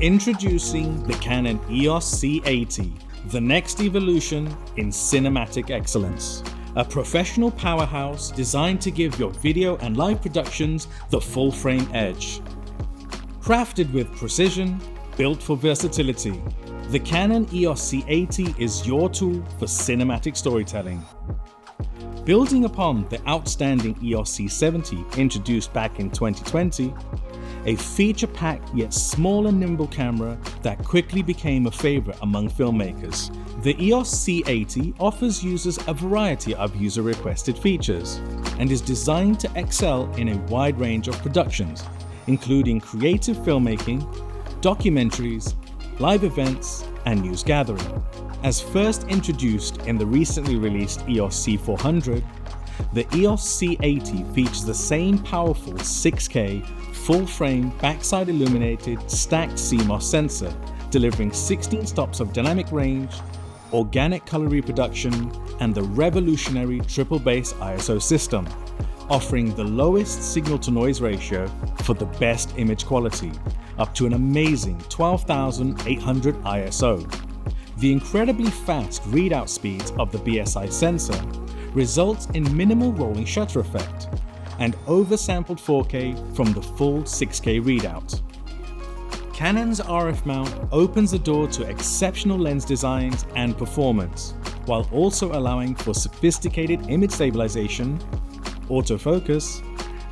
Introducing the Canon EOS C80, the next evolution in cinematic excellence. A professional powerhouse designed to give your video and live productions the full frame edge. Crafted with precision, built for versatility, the Canon EOS C80 is your tool for cinematic storytelling. Building upon the outstanding EOS C70 introduced back in 2020, a feature-packed yet small and nimble camera that quickly became a favorite among filmmakers, the EOS C80 offers users a variety of user-requested features and is designed to excel in a wide range of productions, including creative filmmaking, documentaries, live events, and news gathering. As first introduced in the recently released EOS C400, the EOS C80 features the same powerful 6K full-frame backside illuminated stacked CMOS sensor, delivering 16 stops of dynamic range, organic color reproduction, and the revolutionary triple base ISO system, offering the lowest signal-to-noise ratio for the best image quality, up to an amazing 12,800 ISO. The incredibly fast readout speeds of the BSI sensor results in minimal rolling shutter effect and oversampled 4K from the full 6K readout. Canon's RF mount opens the door to exceptional lens designs and performance, while also allowing for sophisticated image stabilization, autofocus,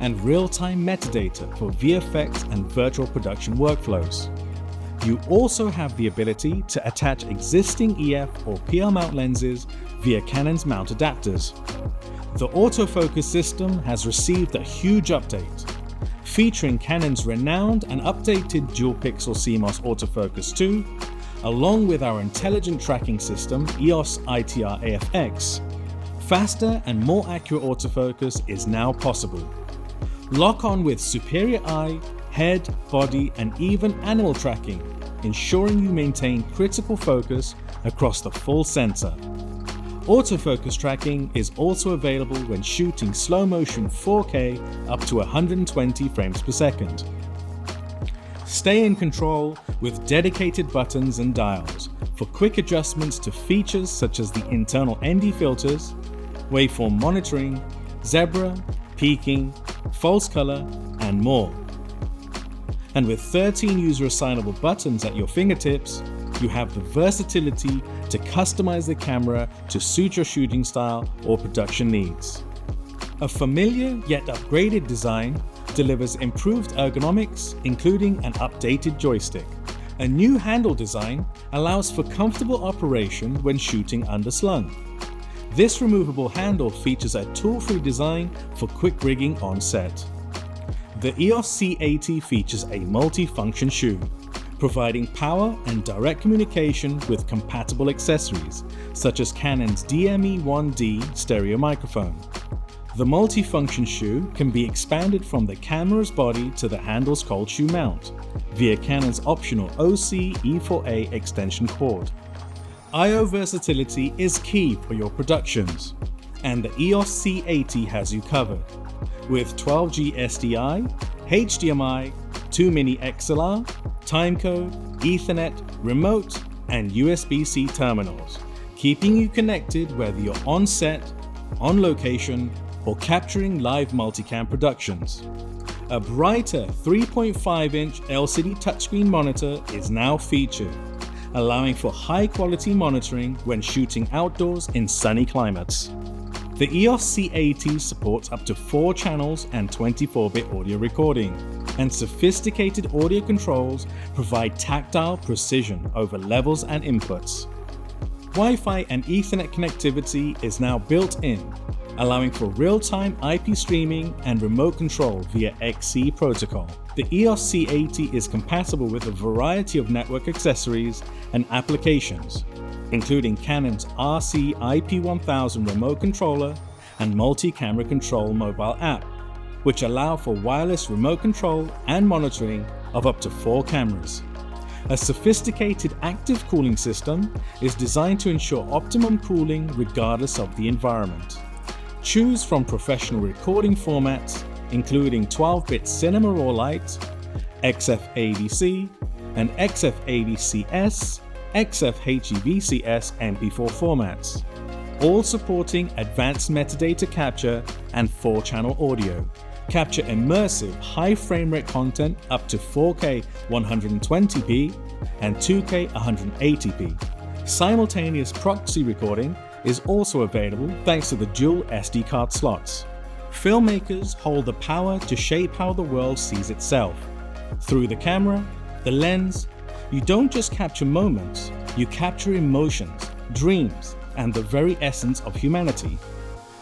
and real-time metadata for VFX and virtual production workflows. You also have the ability to attach existing EF or PL mount lenses via Canon's mount adapters. The autofocus system has received a huge update, featuring Canon's renowned and updated dual-pixel CMOS autofocus 2, along with our intelligent tracking system EOS ITR AFX. Faster and more accurate autofocus is now possible. Lock on with superior eye, head, body, and even animal tracking, ensuring you maintain critical focus across the full sensor. Autofocus tracking is also available when shooting slow motion 4K up to 120 frames per second. Stay in control with dedicated buttons and dials for quick adjustments to features such as the internal ND filters, waveform monitoring, zebra, peaking, false color, and more. And with 13 user assignable buttons at your fingertips, you have the versatility to customize the camera to suit your shooting style or production needs. A familiar yet upgraded design delivers improved ergonomics, including an updated joystick. A new handle design allows for comfortable operation when shooting underslung. This removable handle features a tool-free design for quick rigging on set. The EOS C80 features a multi-function shoe, providing power and direct communication with compatible accessories, such as Canon's DME-1D stereo microphone. The multi-function shoe can be expanded from the camera's body to the handle's cold shoe mount via Canon's optional OC E4A extension cord. I/O versatility is key for your productions, and the EOS C80 has you covered, with 12G SDI, HDMI, 2 mini XLR, timecode, Ethernet, remote, and USB-C terminals, keeping you connected whether you're on set, on location, or capturing live multicam productions. A brighter 3.5-inch LCD touchscreen monitor is now featured, allowing for high-quality monitoring when shooting outdoors in sunny climates. The EOS C80 supports up to 4 channels and 24-bit audio recording, and sophisticated audio controls provide tactile precision over levels and inputs. Wi-Fi and Ethernet connectivity is now built in, allowing for real-time IP streaming and remote control via XC protocol. The EOS C80 is compatible with a variety of network accessories and applications, including Canon's RC IP1000 remote controller and multi-camera control mobile app, which allow for wireless remote control and monitoring of up to 4 cameras. A sophisticated active cooling system is designed to ensure optimum cooling regardless of the environment. Choose from professional recording formats, including 12-bit Cinema Raw Light, XF-AVC, and XF-AVCS, XF-HEVCS MP4 formats, all supporting advanced metadata capture and 4-channel audio. Capture immersive high frame rate content up to 4K 120p and 2K 180p. Simultaneous proxy recording is also available thanks to the dual SD card slots. Filmmakers hold the power to shape how the world sees itself. Through the camera, the lens, you don't just capture moments, you capture emotions, dreams, and the very essence of humanity.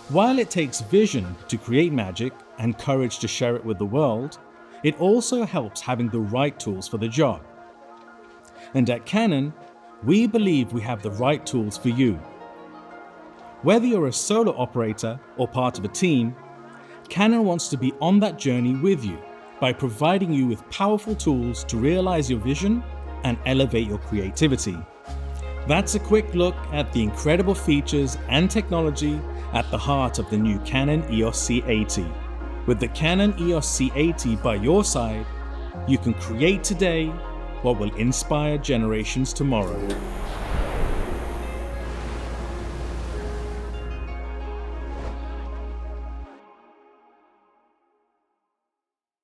While it takes vision to create magic and courage to share it with the world, it also helps having the right tools for the job. And at Canon, we believe we have the right tools for you. Whether you're a solo operator or part of a team, Canon wants to be on that journey with you by providing you with powerful tools to realize your vision and elevate your creativity. That's a quick look at the incredible features and technology at the heart of the new Canon EOS C80. With the Canon EOS C80 by your side, you can create today what will inspire generations tomorrow.